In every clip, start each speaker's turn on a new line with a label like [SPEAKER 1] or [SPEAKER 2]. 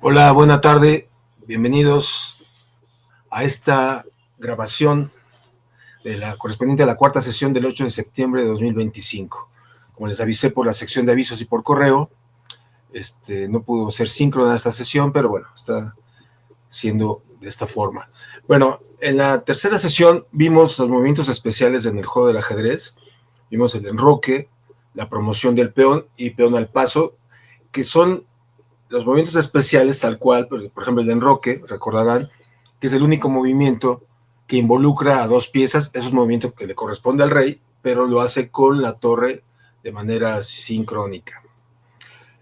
[SPEAKER 1] Hola, buena tarde. Bienvenidos a esta grabación de la correspondiente a la cuarta sesión del 8 de septiembre de 2025. Como les avisé por la sección de avisos y por correo, no pudo ser síncrona esta sesión, pero bueno, está siendo de esta forma. Bueno, en la tercera sesión vimos los movimientos especiales en el juego del ajedrez. Vimos el enroque, la promoción del peón y peón al paso, que son los movimientos especiales tal cual. Por ejemplo, el enroque, recordarán que es el único movimiento que involucra a dos piezas. Es un movimiento que le corresponde al rey, pero lo hace con la torre de manera sincrónica.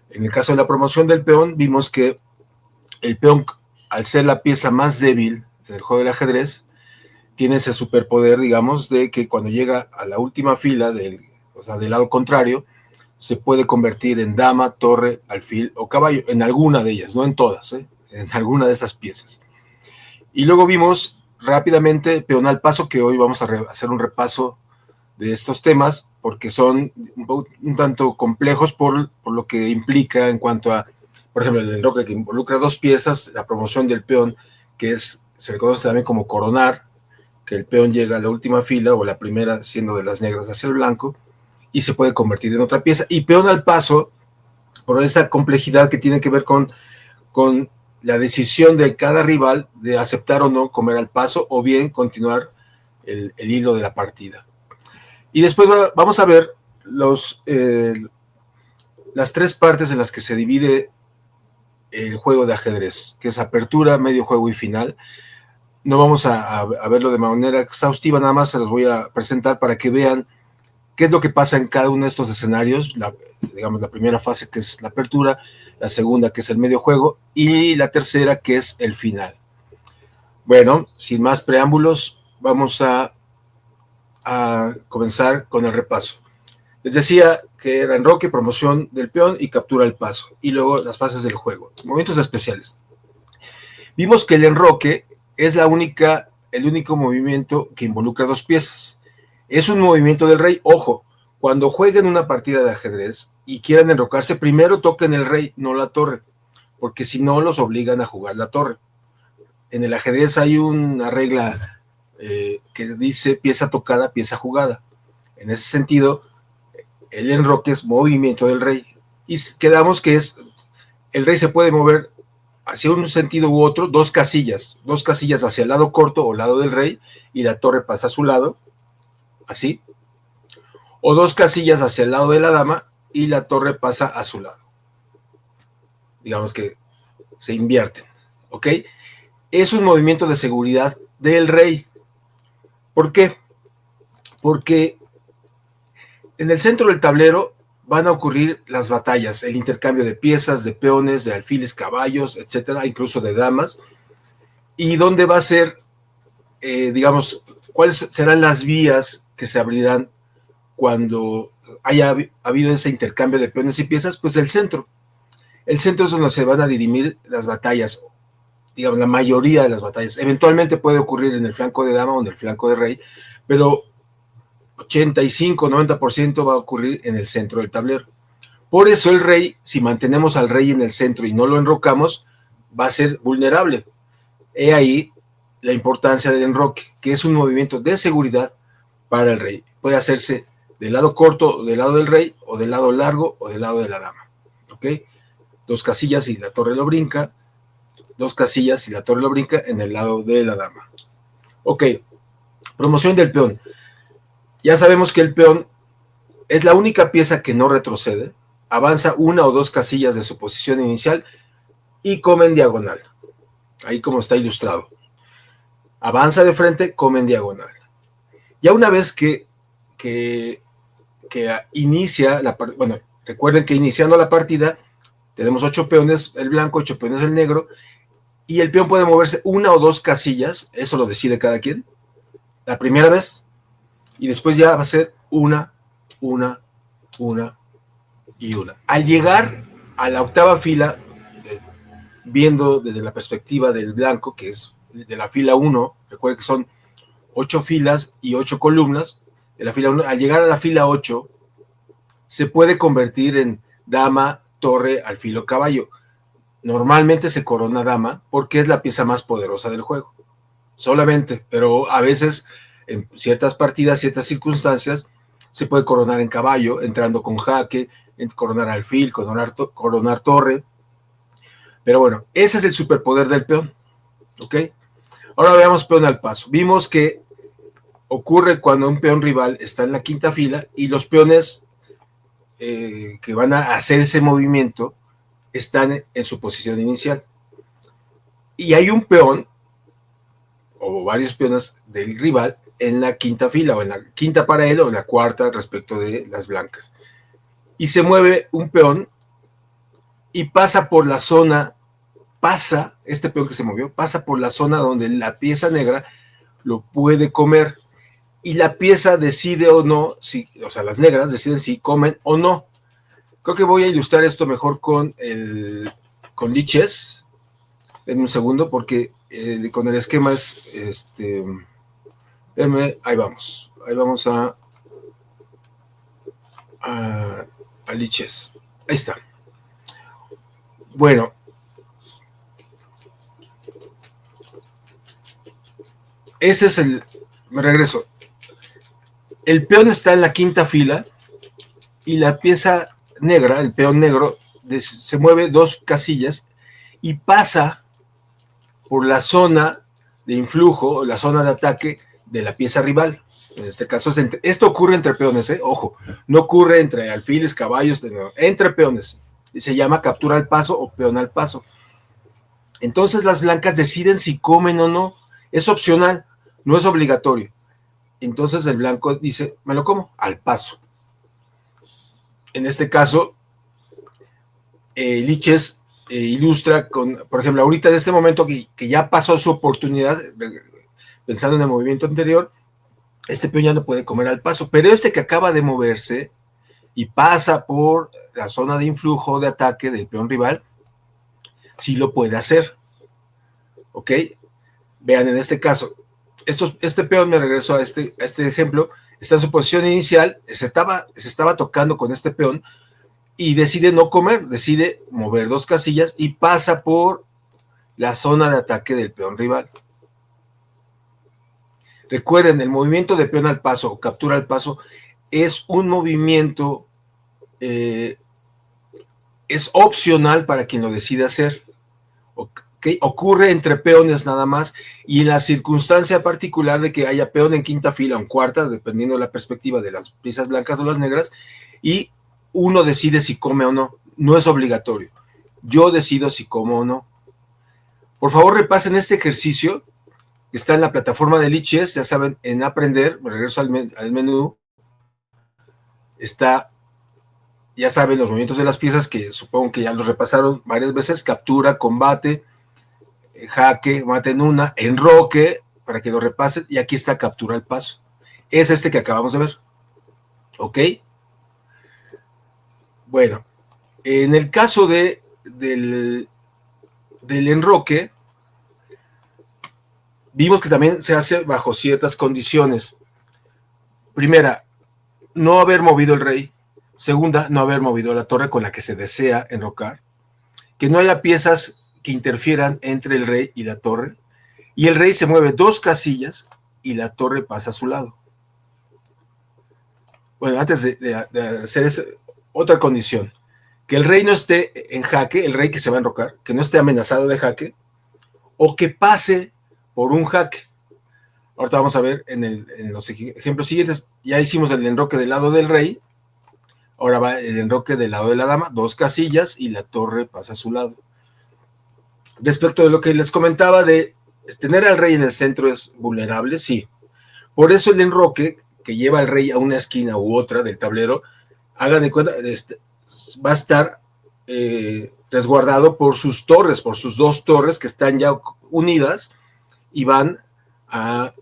[SPEAKER 1] En el caso de la promoción del peón, vimos que el peón, al ser la pieza más débil en el juego del ajedrez, tiene ese superpoder, digamos, de que cuando llega a la última fila, del lado contrario, se puede convertir en dama, torre, alfil o caballo, en alguna de ellas, no en todas, en alguna de esas piezas. Y luego vimos rápidamente peón al paso, que hoy vamos a hacer un repaso de estos temas, porque son un tanto complejos por lo que implica en cuanto a, por ejemplo, el enroque, que involucra dos piezas, la promoción del peón, que se le conoce también como coronar, que el peón llega a la última fila, o la primera siendo de las negras hacia el blanco, y se puede convertir en otra pieza. Y peón al paso, por esa complejidad que tiene que ver con la decisión de cada rival de aceptar o no comer al paso, o bien continuar el hilo de la partida. Y después vamos a ver las tres partes en las que se divide el juego de ajedrez, que es apertura, medio juego y final. No vamos a verlo de manera exhaustiva, nada más se los voy a presentar para que vean qué es lo que pasa en cada uno de estos escenarios. Digamos, la primera fase, que es la apertura, la segunda, que es el medio juego, y la tercera, que es el final. Bueno, sin más preámbulos, vamos a comenzar con el repaso. Les decía que era enroque, promoción del peón y captura al paso, y luego las fases del juego. Movimientos especiales. Vimos que el enroque es el único movimiento que involucra dos piezas. Es un movimiento del rey. Ojo, cuando jueguen una partida de ajedrez y quieran enrocarse, primero toquen el rey, no la torre, porque si no los obligan a jugar la torre. En el ajedrez hay una regla que dice pieza tocada, pieza jugada. En ese sentido, el enroque es movimiento del rey. Y quedamos que el rey se puede mover hacia un sentido u otro, dos casillas hacia el lado corto o lado del rey, y la torre pasa a su lado, así, o dos casillas hacia el lado de la dama y la torre pasa a su lado. Digamos que se invierten, ¿ok? Es un movimiento de seguridad del rey. ¿Por qué? Porque en el centro del tablero van a ocurrir las batallas, el intercambio de piezas, de peones, de alfiles, caballos, etcétera, incluso de damas, y dónde va a ser, digamos, cuáles serán las vías que se abrirán cuando haya habido ese intercambio de peones y piezas. Pues el centro. El centro es donde se van a dirimir las batallas, digamos, la mayoría de las batallas. Eventualmente puede ocurrir en el flanco de dama o en el flanco de rey, pero 85-90% va a ocurrir en el centro del tablero. Por eso el rey, si mantenemos al rey en el centro y no lo enrocamos, va a ser vulnerable. He ahí la importancia del enroque, que es un movimiento de seguridad para el rey. Puede hacerse del lado corto, del lado del rey, o del lado largo, o del lado de la dama. ¿Ok? Dos casillas y la torre lo brinca. Dos casillas y la torre lo brinca en el lado de la dama. Ok. Promoción del peón. Ya sabemos que el peón es la única pieza que no retrocede. Avanza una o dos casillas de su posición inicial y come en diagonal. Ahí como está ilustrado. Avanza de frente, come en diagonal. Ya una vez que inicia la partida, bueno, recuerden que iniciando la partida tenemos 8 peones el blanco, 8 peones el negro, y el peón puede moverse una o dos casillas, eso lo decide cada quien, la primera vez, y después ya va a ser una y una. Al llegar a la octava fila, viendo desde la perspectiva del blanco, que es de la fila 1, recuerden que son 8 filas y 8 columnas, de la fila 1, al llegar a la fila 8, se puede convertir en dama, torre, alfil o caballo. normalmente se corona dama porque es la pieza más poderosa del juego. Solamente, pero a veces en ciertas partidas, ciertas circunstancias, se puede coronar en caballo, entrando con jaque, coronar alfil, coronar torre. Pero bueno, ese es el superpoder del peón. ¿Ok? Ahora veamos peón al paso. Vimos que ocurre cuando un peón rival está en la quinta fila y los peones que van a hacer ese movimiento están en su posición inicial. Y hay un peón o varios peones del rival en la quinta fila, o en la quinta para él, o en la cuarta respecto de las blancas. Y se mueve un peón y pasa por la zona, este peón que se movió, pasa por la zona donde la pieza negra lo puede comer. Y la pieza decide o no, o sea, las negras deciden si comen o no. Creo que voy a ilustrar esto mejor con Lichess. En un segundo, porque con el esquema es ahí vamos a Lichess. Ahí está. Bueno, ese es me regreso. El peón está en la quinta fila y la pieza negra, el peón negro, se mueve 2 casillas y pasa por la zona de influjo, la zona de ataque de la pieza rival. En este caso, esto ocurre entre peones, ojo, no ocurre entre alfiles, caballos, entre peones. Y se llama captura al paso o peón al paso. Entonces las blancas deciden si comen o no. Es opcional, no es obligatorio. Entonces el blanco dice, me lo como, al paso. En este caso, Lichess ilustra con, por ejemplo, ahorita en este momento que ya pasó su oportunidad, pensando en el movimiento anterior, este peón ya no puede comer al paso, pero este que acaba de moverse y pasa por la zona de influjo de ataque del peón rival, sí lo puede hacer. ¿Ok? Vean, en este caso, este peón, me regreso a este ejemplo, está en su posición inicial, se estaba tocando con este peón, y decide no comer, decide mover 2 casillas y pasa por la zona de ataque del peón rival. Recuerden, el movimiento de peón al paso o captura al paso es un movimiento, es opcional para quien lo decide hacer. ¿Okay? Ocurre entre peones nada más y en la circunstancia particular de que haya peón en quinta fila o en cuarta, dependiendo de la perspectiva de las piezas blancas o las negras, y uno decide si come o no. No es obligatorio. Yo decido si como o no. Por favor, repasen este ejercicio. Está en la plataforma de Lichess. Ya saben, en aprender, me regreso al menú. Está, ya saben, los movimientos de las piezas, que supongo que ya los repasaron varias veces. Captura, combate, jaque, mate en una, enroque, para que lo repasen. Y aquí está captura al paso. Es este que acabamos de ver. ¿Ok? Bueno, en el caso del enroque, vimos que también se hace bajo ciertas condiciones. Primera, no haber movido el rey. Segunda, no haber movido la torre con la que se desea enrocar. Que no haya piezas que interfieran entre el rey y la torre. Y el rey se mueve 2 casillas y la torre pasa a su lado. Bueno, antes de hacer otra condición, que el rey no esté en jaque, el rey que se va a enrocar, que no esté amenazado de jaque, o que pase por un jaque. Ahorita vamos a ver en los ejemplos siguientes. Ya hicimos el enroque del lado del rey, ahora va el enroque del lado de la dama, 2 casillas y la torre pasa a su lado. Respecto de lo que les comentaba de tener al rey en el centro es vulnerable, sí. Por eso el enroque que lleva al rey a una esquina u otra del tablero, hagan de cuenta, va a estar resguardado por sus torres, por sus 2 torres que están ya unidas y van a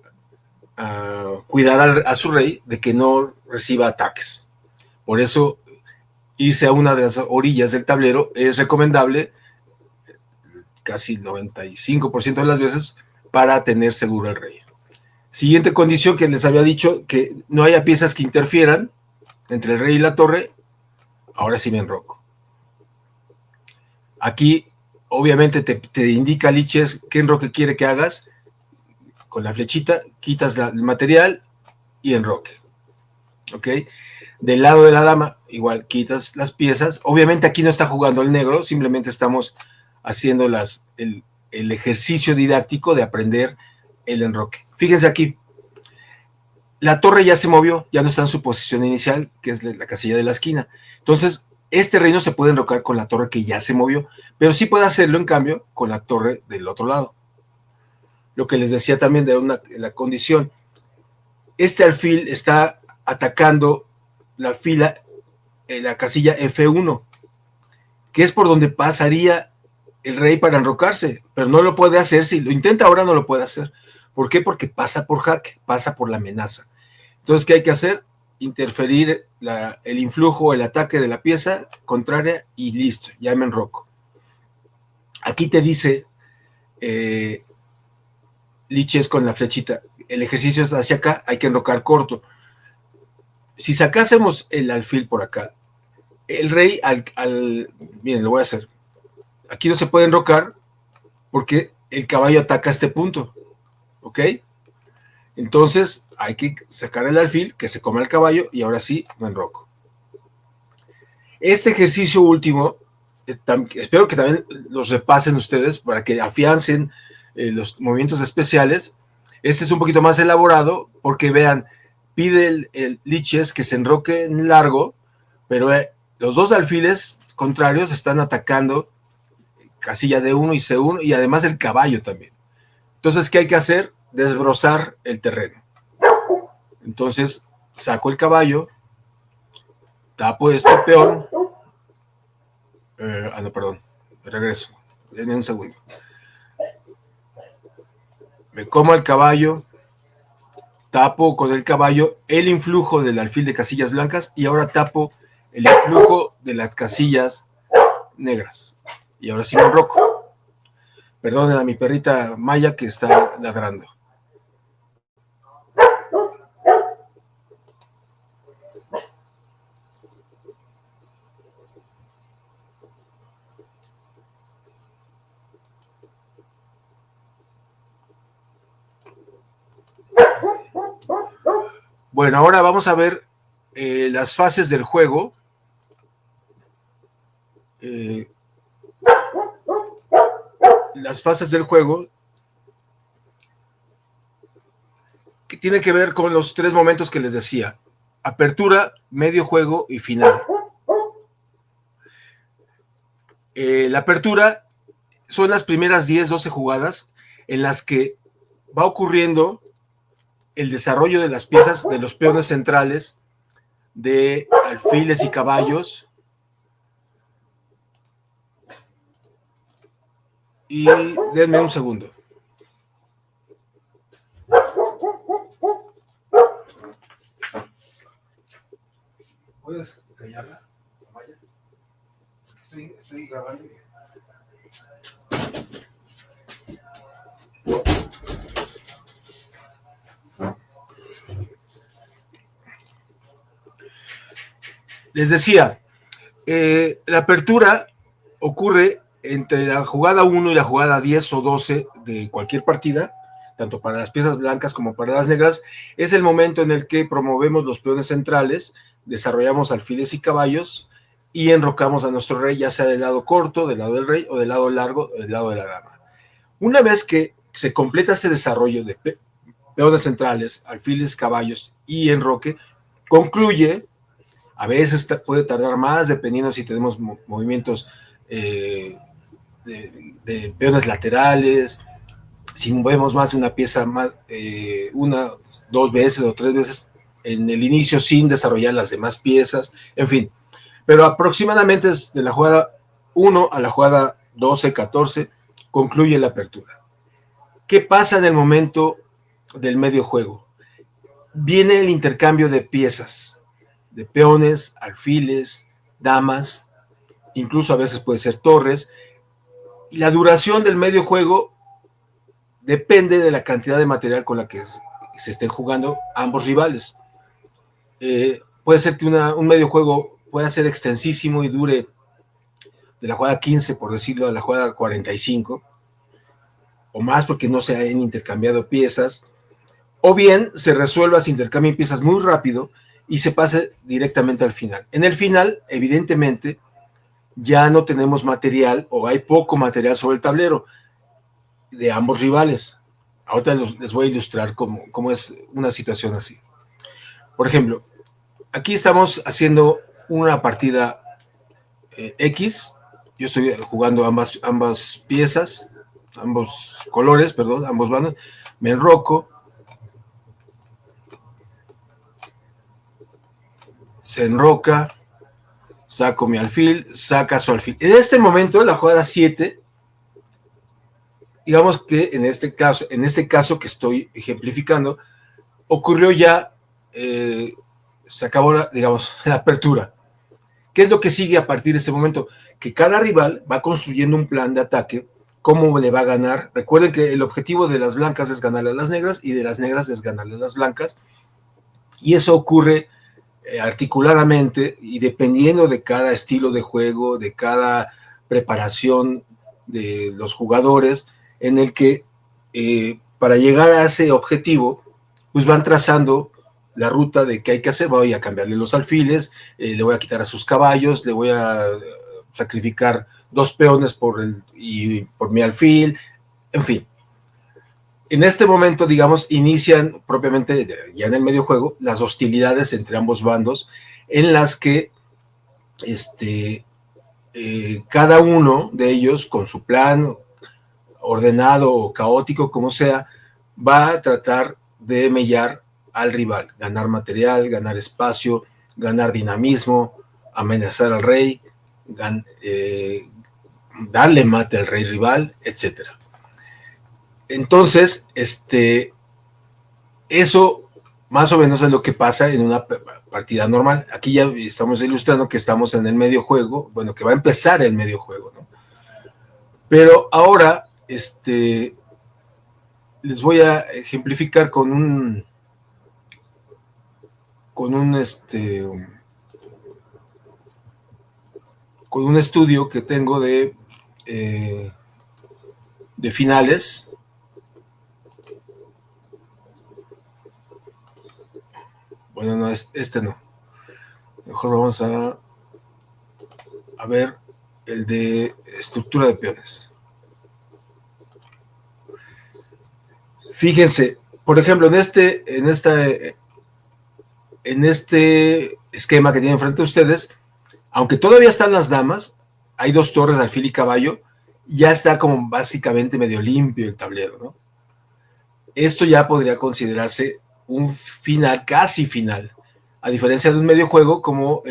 [SPEAKER 1] cuidar a su rey de que no reciba ataques. Por eso irse a una de las orillas del tablero es recomendable casi el 95% de las veces para tener seguro al rey. Siguiente condición que les había dicho, que no haya piezas que interfieran entre el rey y la torre. Ahora sí me enroco. Aquí obviamente te indica Liches qué enroque quiere que hagas. Con la flechita quitas el material y enroque. ¿Ok? Del lado de la dama, igual quitas las piezas. Obviamente aquí no está jugando el negro, simplemente estamos haciendo el ejercicio didáctico de aprender el enroque. Fíjense aquí, la torre ya se movió, ya no está en su posición inicial, que es la casilla de la esquina. Entonces, este reino se puede enrocar con la torre que ya se movió, pero sí puede hacerlo, en cambio, con la torre del otro lado. Lo que les decía también de la condición. Este alfil está atacando la fila, la casilla F1, que es por donde pasaría el rey para enrocarse, pero no lo puede hacer. Si lo intenta ahora, no lo puede hacer. ¿Por qué? Porque pasa por jaque, pasa por la amenaza. Entonces, ¿qué hay que hacer? Interferir el influjo, el ataque de la pieza contraria y listo, ya me enroco. Aquí te dice Liches con la flechita, el ejercicio es hacia acá, hay que enrocar corto. Si sacásemos el alfil por acá, el rey miren, lo voy a hacer. Aquí no se puede enrocar porque el caballo ataca a este punto. ¿Ok? Entonces hay que sacar el alfil, que se come el caballo, y ahora sí me enroco. Este ejercicio último, espero que también los repasen ustedes para que afiancen los movimientos especiales. Este es un poquito más elaborado porque vean, pide el Liches que se enroque en largo, pero los dos alfiles contrarios están atacando casilla D1 y C1 y además el caballo también. Entonces, ¿qué hay que hacer? Desbrozar el terreno. Entonces, saco el caballo, tapo este peón. No, perdón, regreso. Denme un segundo. Me como el caballo, tapo con el caballo el influjo del alfil de casillas blancas y ahora tapo el influjo de las casillas negras. Y ahora sí me enroco. Perdonen a mi perrita Maya que está ladrando. Bueno, ahora vamos a ver las fases del juego. Las fases del juego que tienen que ver con los tres momentos que les decía: apertura, medio juego y final. La apertura son las primeras 10, 12 jugadas en las que va ocurriendo el desarrollo de las piezas de los peones centrales, de alfiles y caballos. Y denme un segundo. ¿Puedes callarla, Maya? Estoy grabando. Les decía, la apertura ocurre entre la jugada 1 y la jugada 10 o 12 de cualquier partida, tanto para las piezas blancas como para las negras. Es el momento en el que promovemos los peones centrales, desarrollamos alfiles y caballos y enrocamos a nuestro rey, ya sea del lado corto, del lado del rey, o del lado largo, del lado de la dama. Una vez que se completa ese desarrollo de peones centrales, alfiles, caballos y enroque, concluye. A veces puede tardar más, dependiendo si tenemos movimientos de peones laterales, si movemos más de una pieza, una, dos veces o tres veces en el inicio sin desarrollar las demás piezas, en fin. Pero aproximadamente de la jugada 1 a la jugada 12, 14, concluye la apertura. ¿Qué pasa en el momento del medio juego? Viene el intercambio de piezas, de peones, alfiles, damas, incluso a veces puede ser torres, y la duración del medio juego depende de la cantidad de material con la que se estén jugando ambos rivales. Puede ser que un medio juego pueda ser extensísimo y dure de la jugada 15, por decirlo, a la jugada 45, o más porque no se han intercambiado piezas, o bien se resuelva, se intercambien piezas muy rápido y se pase directamente al final. En el final, evidentemente, ya no tenemos material o hay poco material sobre el tablero de ambos rivales. Ahorita les voy a ilustrar cómo es una situación así. Por ejemplo, aquí estamos haciendo una partida X. Yo estoy jugando ambas piezas, ambos colores, perdón, ambos bandos. Me enroco. Se enroca. Saco mi alfil, saca su alfil. En este momento, la jugada 7, digamos que en este caso que estoy ejemplificando, ocurrió ya, se acabó, la apertura. ¿Qué es lo que sigue a partir de este momento? Que cada rival va construyendo un plan de ataque, cómo le va a ganar. Recuerden que el objetivo de las blancas es ganarle a las negras y de las negras es ganarle a las blancas. Y eso ocurre articuladamente y dependiendo de cada estilo de juego, de cada preparación de los jugadores, en el que para llegar a ese objetivo, pues van trazando la ruta de qué hay que hacer. Voy a cambiarle los alfiles, le voy a quitar a sus caballos, le voy a sacrificar 2 peones por mi alfil, en fin. En este momento, digamos, inician propiamente ya en el medio juego las hostilidades entre ambos bandos, en las que cada uno de ellos, con su plan ordenado o caótico, como sea, va a tratar de mellar al rival, ganar material, ganar espacio, ganar dinamismo, amenazar al rey, darle mate al rey rival, etcétera. Entonces, eso más o menos es lo que pasa en una partida normal. Aquí ya estamos ilustrando que estamos en el medio juego, bueno, que va a empezar el medio juego, ¿no? Pero ahora, les voy a ejemplificar con un estudio que tengo de finales. Bueno, no, no. Mejor vamos a ver el de estructura de peones. Fíjense, por ejemplo, en este esquema que tienen frente a ustedes, aunque todavía están las damas, hay 2 torres, alfil y caballo, ya está como básicamente medio limpio el tablero, ¿no? Esto ya podría considerarse un final, casi final, a diferencia de un medio juego como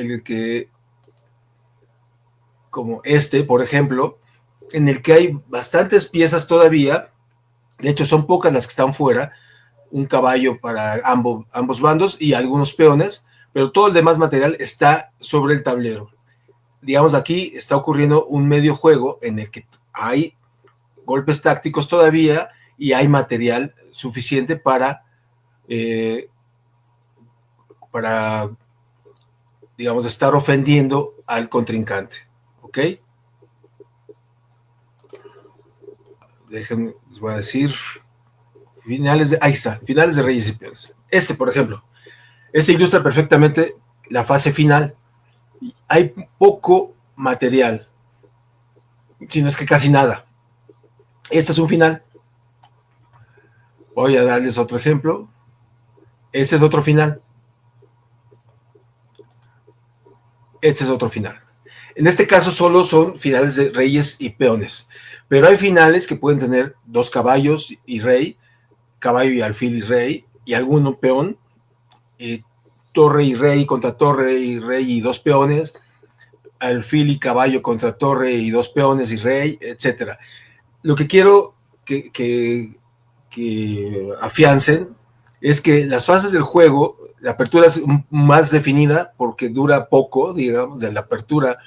[SPEAKER 1] por ejemplo, en el que hay bastantes piezas todavía, de hecho son pocas las que están fuera, un caballo para ambos bandos y algunos peones, pero todo el demás material está sobre el tablero. Digamos, aquí está ocurriendo un medio juego en el que hay golpes tácticos todavía y hay material suficiente para digamos, estar ofendiendo al contrincante. ¿Ok? Déjenme, les voy a decir ahí está, finales de reyes y peones. Por ejemplo, ilustra perfectamente la fase final. Hay poco material, si no es que casi nada. Este es un final. Voy a darles otro ejemplo. Este es otro final. Este es otro final. En este caso solo son finales de reyes y peones, pero hay finales que pueden tener 2 caballos y rey, caballo y alfil y rey, y algún peón, torre y rey contra torre y rey y 2 peones, alfil y caballo contra torre y 2 peones y rey, etcétera. Lo que quiero que afiancen es que las fases del juego, la apertura es más definida porque dura poco, digamos, de la apertura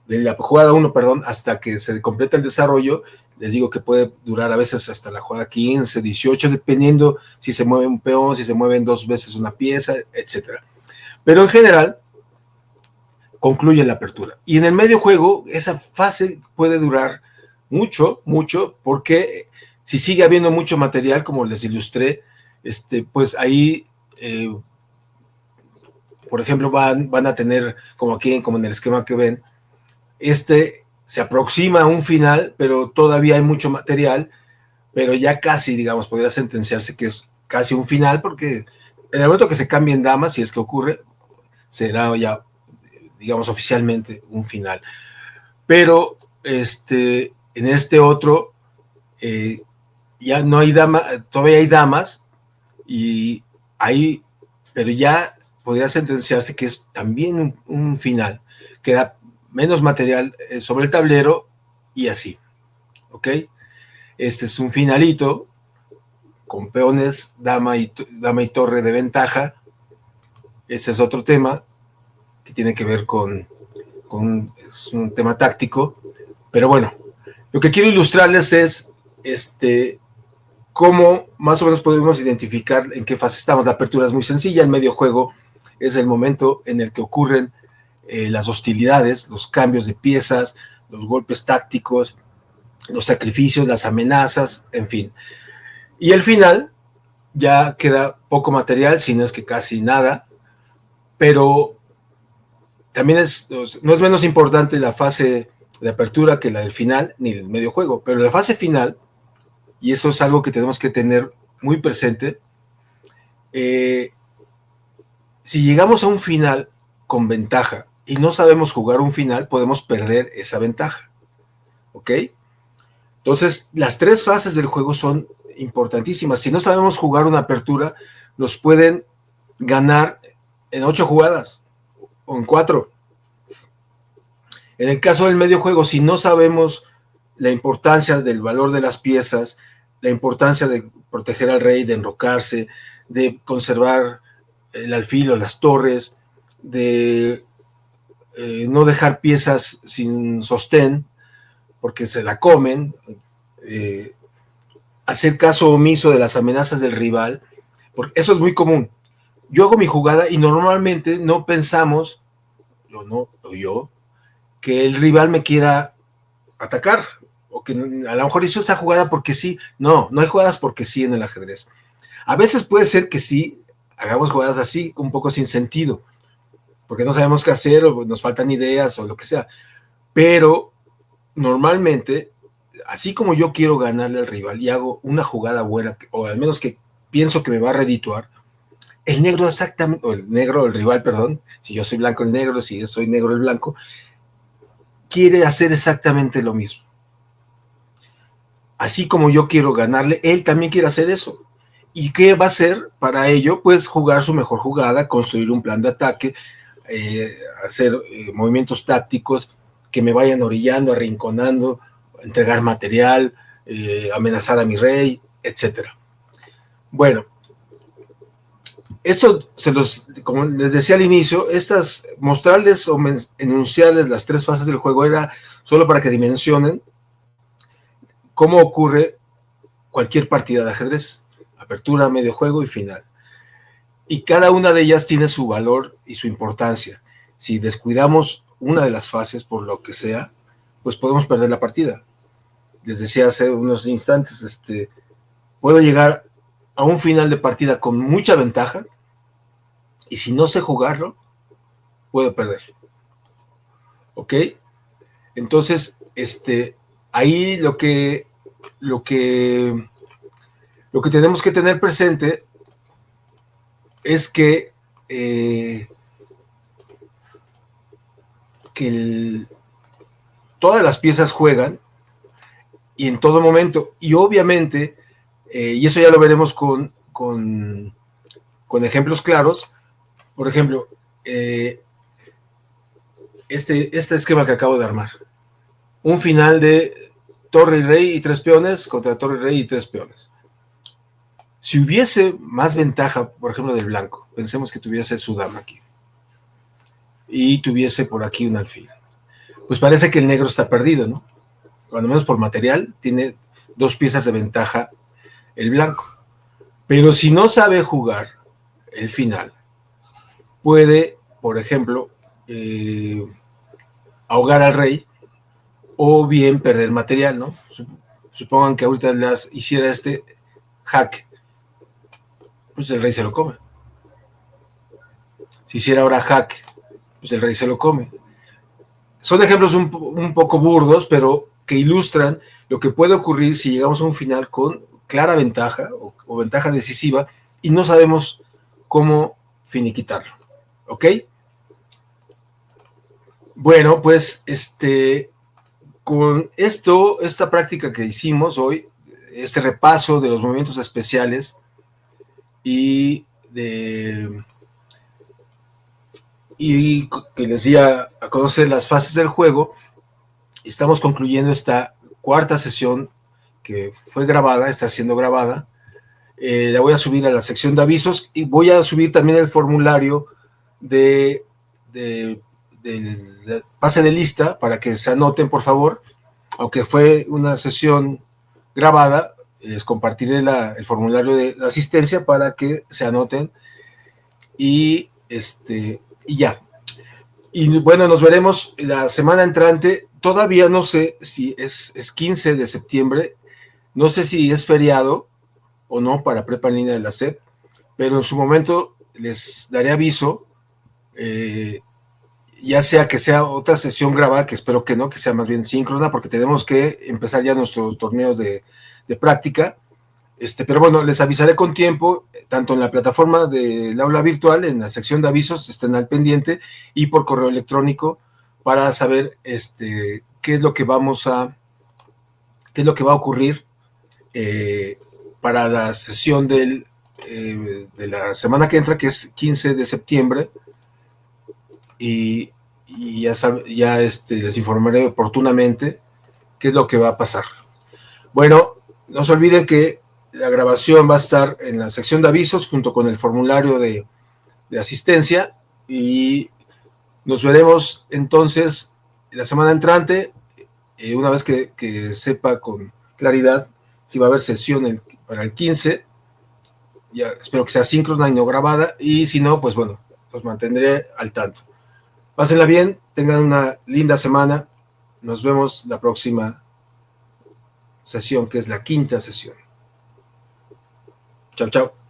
[SPEAKER 1] de la jugada 1, hasta que se completa el desarrollo. Les digo que puede durar a veces hasta la jugada 15, 18, dependiendo si se mueve un peón, si se mueven 2 veces una pieza, etcétera. Pero en general, concluye la apertura. Y en el medio juego, esa fase puede durar mucho, porque si sigue habiendo mucho material, como les ilustré, pues ahí, por ejemplo, van a tener, como aquí, como en el esquema que ven, se aproxima a un final, pero todavía hay mucho material, pero ya casi, digamos, podría sentenciarse que es casi un final, porque en el momento que se cambien damas, si es que ocurre, será ya, digamos, oficialmente un final. Pero en este otro, ya no hay damas, todavía hay damas, y ahí, pero ya podría sentenciarse que es también un final. Queda menos material sobre el tablero y así, ¿ok? Este es un finalito con peones, dama y torre de ventaja. Ese es otro tema que tiene que ver es un tema táctico, pero bueno, lo que quiero ilustrarles es cómo más o menos podemos identificar en qué fase estamos. La apertura es muy sencilla, el medio juego es el momento en el que ocurren las hostilidades, los cambios de piezas, los golpes tácticos, los sacrificios, las amenazas, en fin. Y el final ya queda poco material, si no es que casi nada, pero también no es menos importante la fase de apertura que la del final, ni del medio juego, pero la fase final, y eso es algo que tenemos que tener muy presente, si llegamos a un final con ventaja y no sabemos jugar un final, podemos perder esa ventaja, ¿ok? Entonces, las tres fases del juego son importantísimas. Si no sabemos jugar una apertura, nos pueden ganar en 8 jugadas o en 4. En el caso del medio juego, si no sabemos la importancia del valor de las piezas, la importancia de proteger al rey, de enrocarse, de conservar el alfil o las torres, de no dejar piezas sin sostén, porque se la comen, hacer caso omiso de las amenazas del rival, porque eso es muy común. Yo hago mi jugada y normalmente no pensamos, yo, que el rival me quiera atacar, o que a lo mejor hizo esa jugada porque sí. No hay jugadas porque sí en el ajedrez. A veces puede ser que sí, hagamos jugadas así, un poco sin sentido, porque no sabemos qué hacer, o nos faltan ideas, o lo que sea, pero normalmente, así como yo quiero ganarle al rival y hago una jugada buena, o al menos que pienso que me va a redituar, el negro exactamente, o el negro, el rival, perdón, si yo soy blanco el negro, si yo soy negro el blanco, quiere hacer exactamente lo mismo. Así como yo quiero ganarle, él también quiere hacer eso. ¿Y qué va a hacer para ello? Pues jugar su mejor jugada, construir un plan de ataque, hacer movimientos tácticos que me vayan orillando, arrinconando, entregar material, amenazar a mi rey, etc. Bueno, esto como les decía al inicio, mostrarles o enunciarles las tres fases del juego era solo para que dimensionen cómo ocurre cualquier partida de ajedrez: apertura, medio juego y final. Y cada una de ellas tiene su valor y su importancia. Si descuidamos una de las fases por lo que sea, pues podemos perder la partida. Les decía hace unos instantes, puedo llegar a un final de partida con mucha ventaja, y si no sé jugarlo, puedo perder. ¿Ok? Entonces, ahí lo que tenemos que tener presente es que todas las piezas juegan, y en todo momento, y obviamente, y eso ya lo veremos con ejemplos claros. Por ejemplo, este esquema que acabo de armar, un final de torre y rey y 3 peones contra torre y rey y 3 peones. Si hubiese más ventaja, por ejemplo, del blanco, pensemos que tuviese su dama aquí y tuviese por aquí un alfil, pues parece que el negro está perdido, ¿no? Cuando menos por material, tiene 2 piezas de ventaja el blanco. Pero si no sabe jugar el final, puede, por ejemplo, ahogar al rey, o bien perder material, ¿no? Supongan que ahorita hiciera este hack, pues el rey se lo come. Si hiciera ahora hack, pues el rey se lo come. Son ejemplos un poco burdos, pero que ilustran lo que puede ocurrir si llegamos a un final con clara ventaja o ventaja decisiva y no sabemos cómo finiquitarlo. ¿Ok? Bueno, pues con esta práctica que hicimos hoy, este repaso de los movimientos especiales y que les di a conocer las fases del juego, estamos concluyendo esta cuarta sesión que fue grabada, está siendo grabada. La voy a subir a la sección de avisos y voy a subir también el formulario del pase de lista para que se anoten, por favor. Aunque fue una sesión grabada, les compartiré el formulario de asistencia para que se anoten y ya. Y bueno, nos veremos la semana entrante. Todavía no sé si es 15 de septiembre, no sé si es feriado o no para prepa en línea de la SEP, pero en su momento les daré aviso, ya sea que sea otra sesión grabada, que espero que no, que sea más bien síncrona, porque tenemos que empezar ya nuestros torneos de práctica. Pero bueno, les avisaré con tiempo, tanto en la plataforma del aula virtual, en la sección de avisos, estén al pendiente, y por correo electrónico para saber qué es lo que va a ocurrir para la sesión de la semana que entra, que es 15 de septiembre, y ya les informaré oportunamente qué es lo que va a pasar. Bueno, no se olviden que la grabación va a estar en la sección de avisos junto con el formulario de asistencia, y nos veremos entonces la semana entrante, una vez que sepa con claridad si va a haber sesión para el 15. Ya espero que sea síncrona y no grabada, y si no, pues bueno, los mantendré al tanto. Pásenla bien, tengan una linda semana. Nos vemos la próxima sesión, que es la quinta sesión. Chao, chao.